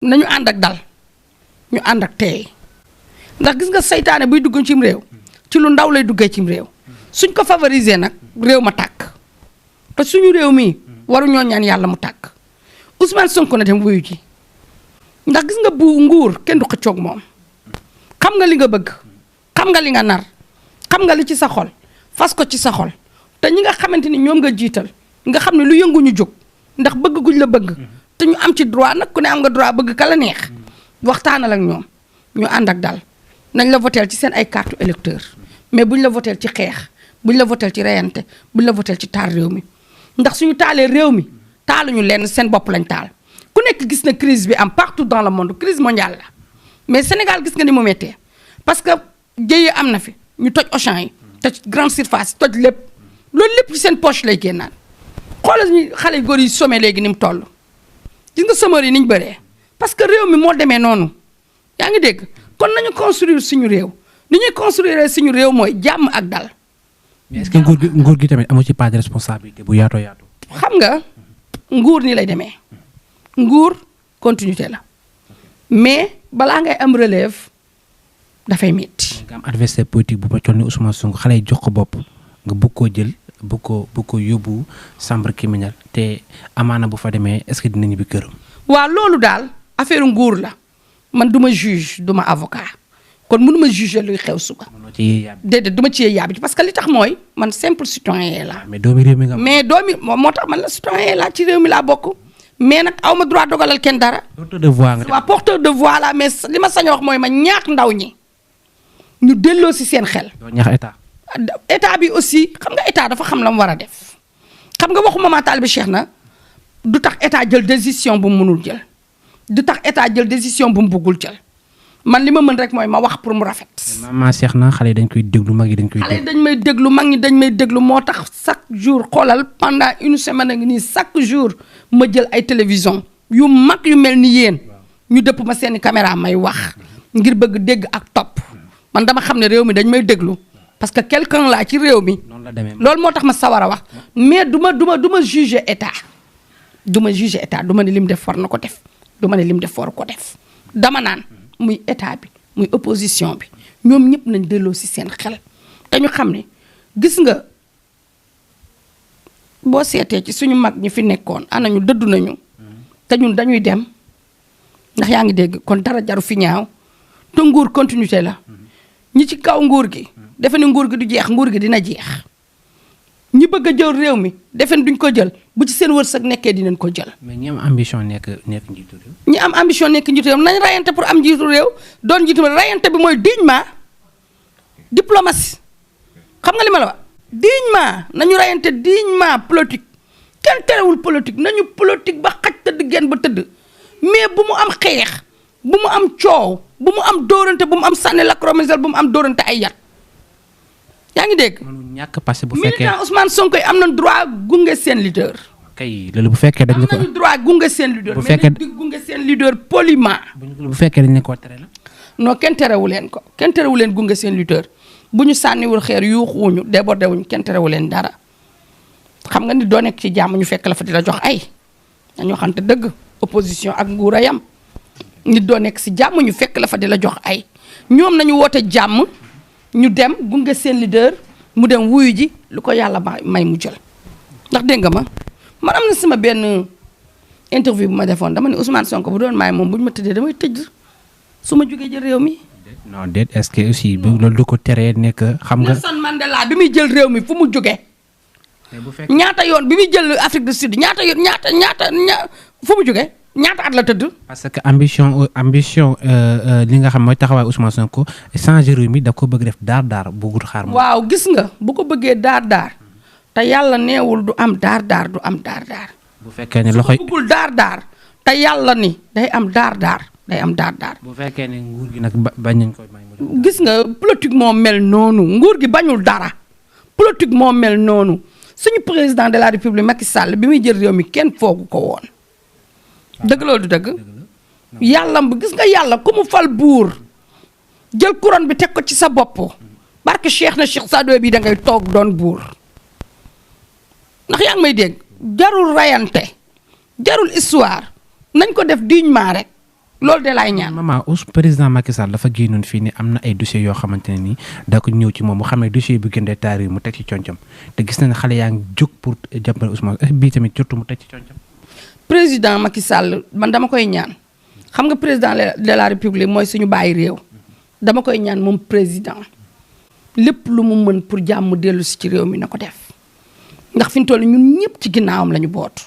nañu ànd ak dal ñu ànd ak teey ndax gis nga seytaane buy dugg cim réew ci lu ndaw lay duggee cim réew suñ ko favoriser nag réew ma tàkk te suñu réew mii waruñoo ñaan yàlla mu tàkk Ousmane Sonko na dem wuyu ji ndax gis nga bu nguur kenn du xëccoog moom xam nga li nga bëgg xam nga li nga nar xam nga li ci sa xol fas ko ci sa xol te ñi nga xamante ni ñoom nga jiital nga xam ne lu yëngu ñu jóg ndax bëgg guñ la bëgg te ñu am ci droit nag ku ne am nga droit bëgg ka la neex waxtaanal ak ñoom ñu ànd ak dal nañ la voteel ci seen ay carte électeur mais buñ la voteel ci xeex buñ la voteel ci reyante buñ la voteel ci taal réew mi ndax suñu taalee réew mi taaluñu lenn seen bopp lañ taal ku nekk gis na crise bi am partout dans le monde crise mondiale la mais Sénégal gis nga ni mu méttee parce que jëye am na fi ñu toj Auchan yi toj grande surface toj lépp loolu lépp ci seen poche lay génnaan xoolal ñu xale yu góor yi sommé léegi ni mu toll gis nga chômeurs yi ni ñu bëree parce que réew mi moo demee noonu yaa ngi dégg kon nañu construire suñu réew ni ñuy construire suñu réew mooy jàmm ak dal. mais est-ce que nguur gi tamit amu ci pas de responsabilité bu yaatoo yaatu. xam nga nguur ni lay demee nguur continuité la mais balaa ngay am relève dafay métti. nga am adversaire politique bu ma toll ni Ousmane Sonko xale yi jox ko bopp nga bëgg koo jël bëgg ko yóbbu chambre criminelle te amaana bu fa demee est-ce que dina ñibbi këram. waaw loolu daal affaire nguur la man du ma juge du ma avocat kon mënu ma juger luy xew suba. mënoo ci yee yàbbi. déedéet du ma ci yee yàbbi parce que li tax mooy man simple citoyen la. mais doomi réew mi nga. mais doomi moo tax man la citoyen laa ci réew mi laa bokk mais nag aw ma droit dogalal kenn dara. porteur de voix nga. waaw porteur de voix la mais li ma sañ a wax mooy ma ñaax ndaw ñi ñu delloo si seen xel. doo ñaax état. état bi aussi xam nga état dafa xam la mu war a def xam nga waxu Mama Talibé Cheikh na du tax état jël décision bu mu mënul jël du tax état jël décision bu mu bëggul jël man li ma mën rek mooy ma wax pour mu rafet. Mama Cheikh na xale yi dañ koy déglu mag yi dañ koy. xale yi dañ may déglu mag ñi dañ may déglu moo tax chaque jour xoolal pendant une semaine a ngi nii chaque jour ma jël ay télévision yu mag yu mel ni yéen ñu dëpp ma seeni caméra may wax ngir bëgg dégg ak topp man dama xam ne réew mi dañ may déglu. parce que quelqu'un laa ci réew mi loolu moo tax ma sawar a wax mais du ma juger état du ma juger état du ma ne lim def war na ko def du ma ne lim def war ko def dama naan muy état bi muy opposition bi ñoom ñëpp nañ delloo si seen xel te ñu xam ne gis nga boo seetee ci suñu mag ñi fi nekkoon anañu dëddu nañu te ñun dañuy dem ndax yaa ngi dégg kon dara jaru fi ñaaw te nguur continuité la ñi ci kaw nguur gi defe ne nguur gi du jeex nguur gi dina jeex ñi bëgg a jël réew mi defe ne duñ ko jël bu ci seen wërsëg nekkee dinañ ko jël. mais ñi am ambition nekk njiitu réew. ñi am ambition nekk njiitu réew nañ rayante pour am njiitu réew doon njiitu réew rayante bi mooy dignement diplomatie xam nga li ma la wax dignement nañu rayante dignement politique kenn terewul politique nañu politique ba xaj tëdd genn ba tëdd mais bu mu am xeex bu mu am coow bu mu am dóorante bu mu am sànni lacrymogène bu mu am dóorante ay yat. yaa ngi dégg. ñàkk passé bu fekkee militant Ousmane Sonko yi am nañ droit gunge seen leader. kay loolu bu fekkee dañ ko am nañu droit gunge seen leader. bu fekkee mais di gunge seen leader poliment. bu fekkee dañ ne koo tere la. non kenn terewu leen ko kenn terewu leen gunge seen leader bu ñu sànniwul xeer yuuxuwuñu débordé wuñu kenn terewu leen dara xam nga ni doo nekk ci jàmm ñu fekk la fa di la jox ay dañoo xamante dëgg opposition ak nguur a yam nit doo nekk si jàmm ñu fekk la fa di la jox ay ñoom nañu woote jàmm. ñu dem gunge seen leader mu dem wuyu ji lu ko yàlla may mu jël ndax dégg nga man am na sama benn interview bu ma defoon dama ne Ousmane Sonko bu doon maay moom bu ñu ma tëddee damay tëj su ma jógee jël réew mi. non déet est-ce que aussi loolu du ko teree nekk xam nga. Nelson Mandela bi muy jël réew mi fu mu jógee. ñaata yoon bi muy jël Afrique du Sud ñaata yoon ñaata fu mu jógee. ñaata at la tëdd. parce que ambition li nga xam mooy taxawaay Ousmane Sonko changer réew mi da ko bëgg def daar bëggul xaar moom. waaw gis nga bu ko bëggee daar te yàlla neewul du am daar du am daar. bu fekkee ne loxoy su ko bëggul daar te yàlla ni day am daar day am daar. bu fekkee ne nguur gi nag bañ nañ koy may. gis nga politique moo mel noonu nguur gi bañul dara politique moo mel noonu suñu président de la république Macky Sall bi muy jël réew mi kenn foogu ko woon. dëgg loolu du dëgg yàlla gis nga yàlla ku mu fal buur jël couronne bi teg ko ci sa bopp barke Cheikh na Cheikh Sadio bi da ngay toog doon buur ndax yaa ngi may dégg jarul rayante jarul histoire nañ ko def dignement rek loolu de laay ñaan. maman président Macky Sall dafa génnoon fii ni am na ay dossiers yoo xamante ne nii daa ko ñëw ci moom mu xam ne dossier bi gën a taar yi mu teg ci concam te gis na ne xale yaa ngi jóg pour jàppale Ousmane bii tamit jotu mu teg ci concam. président Macky Sall man dama koy ñaan xam nga président de la république mooy suñu bàyyi réew dama koy ñaan moom président lépp lu mu mën pour jàmm dellu si ci réew mi na ko def ndax fi mu toll ñun ñëpp ci ginnaawam la ñu bootu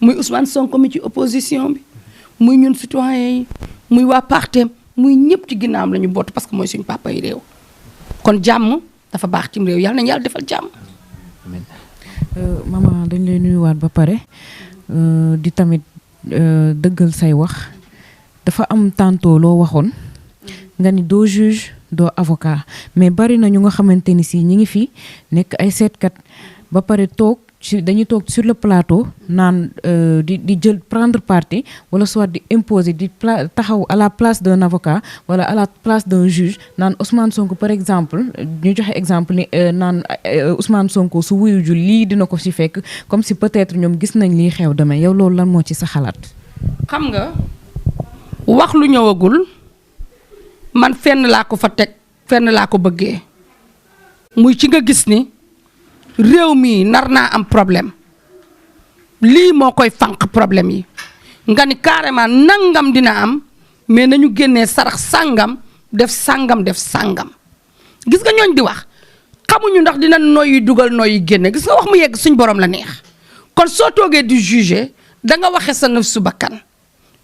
muy Ousmane Sonko mi ci opposition bi muy ñun citoyen yi muy waa partem muy ñëpp ci ginnaawam la ñu bootu parce que mooy suñu papa yi réew kon jàmm dafa baax ci réew yàlla nañu yàlla defal jàmm. maman dañ lay nuyuwaat ba pare di tamit dëggal say wax dafa am tantôt loo waxoon nga ni doo juge doo avocat mais bari na ñu nga xamante ni si ñi ngi fi nekk ay seetkat ba pare toog dañuy toog sur le plateau naan di jël prendre parti wala soit di imposer di taxaw à la place d'un avocat wala à la place d'un juge naan Ousmane Sonko par exemple ñu joxe exemple ni naan Ousmane Sonko su wuyu ju lii dina ko ci fekk comme si peut-être ñoom gis nañ lii xew demain yow loolu lan moo ci sa xalaat. xam nga wax lu ñëwagul man fenn laa ko fa teg fenn laa ko bëggee muy ci nga gis ni réew mi nar naa am problème lii moo koy fànq problème yi nga ni carrément nangam dina am mais nañu génnee sarax sàngam def sàngam gis nga ñooñ di wax xamuñu ndax dina noyyi dugal noyyi génne gis nga wax mu yegg suñ borom la neex kon soo toogee di juger da nga waxe sa naf su bakkan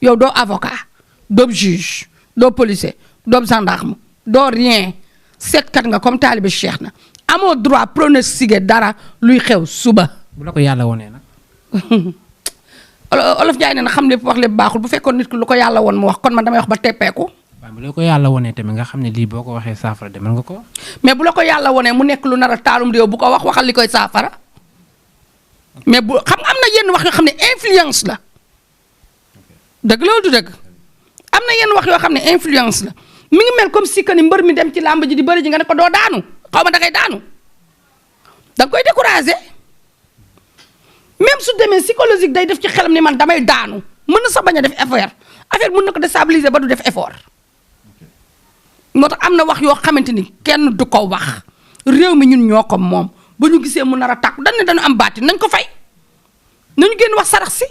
yow doo avocat doo juge doo policier doo gendarme doo rien seetkat nga comme taalibe Cheikh na amoo droit pronostiquer dara luy xew suba. bu la ko yàlla wonee nag. Olof Njaay ne na xam lépp wax lépp baaxul bu fekkoon nit ki lu ko yàlla won mu wax kon man damay wax ba teppeeku. waaw bu la ko yàlla wonee tamit nga xam ne lii boo ko waxee saafara demal nga ko. mais bu la ko yàlla wonee mu nekk lu nar a taalum réew bu ko waxal li koy saafara mais bu xam am na yenn wax yoo xam ne influence la dëgg loolu du dëgg am na yenn wax yoo xam ne influence la mi ngi mel comme si que ni mbër mi dem ci làmb ji di bëri ji nga ne ko doo daanu xaw ma da ngay daanu da nga koy décourager même su demee psychologique day def ci xelam ni man damay daanu mën na sax bañ a def effort affaire mën na ko déstabiliser ba du def effort moo tax am na wax yoo xamante ni kenn du ko wax réew mi ñun ñoo ko moom bu ñu gisee mu nar a tàkku dañ ne dañu am baati nañ ko fay nañu génn wax sarax si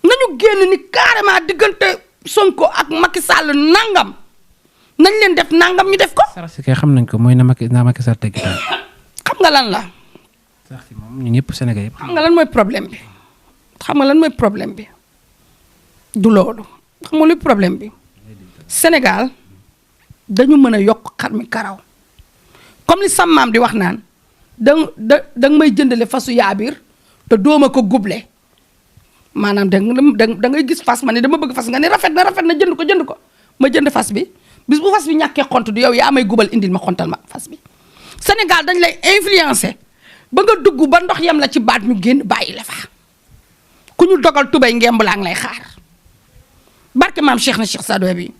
nañu génn ni carrément diggante Sonko ak Macky Sall nangam nañ leen def nangam ñu def ko. sarax si kay xam nañ ko mooy na Macky Sall tegg daal. xam nga lan la. sarax si moom ñun ñëpp Sénégal yëpp. xam nga lan mooy problème bi xam nga lan mooy problème bi du loolu xam nga luy problème bi Sénégal dañu mën a yokk xar mi karaw comme li sam maam di wax naan da may jëndale fasu yaabiir te dooma ko guble maanaam da ngay gis fas ma ne dama bëgg fas nga ne rafet na jënd ko ma jënd fas bi bis bu fas bi ñàkkee xont du yow yaa may gubal indil ma xontal ma fas bi Sénégal dañ lay influencer ba nga dugg ba ndox yam la ci baat ñu génn bàyyi la fa ku ñu dogal tubay ngemb laa ngi lay xaar barke maam Cheikh na Cheikh Sadou bi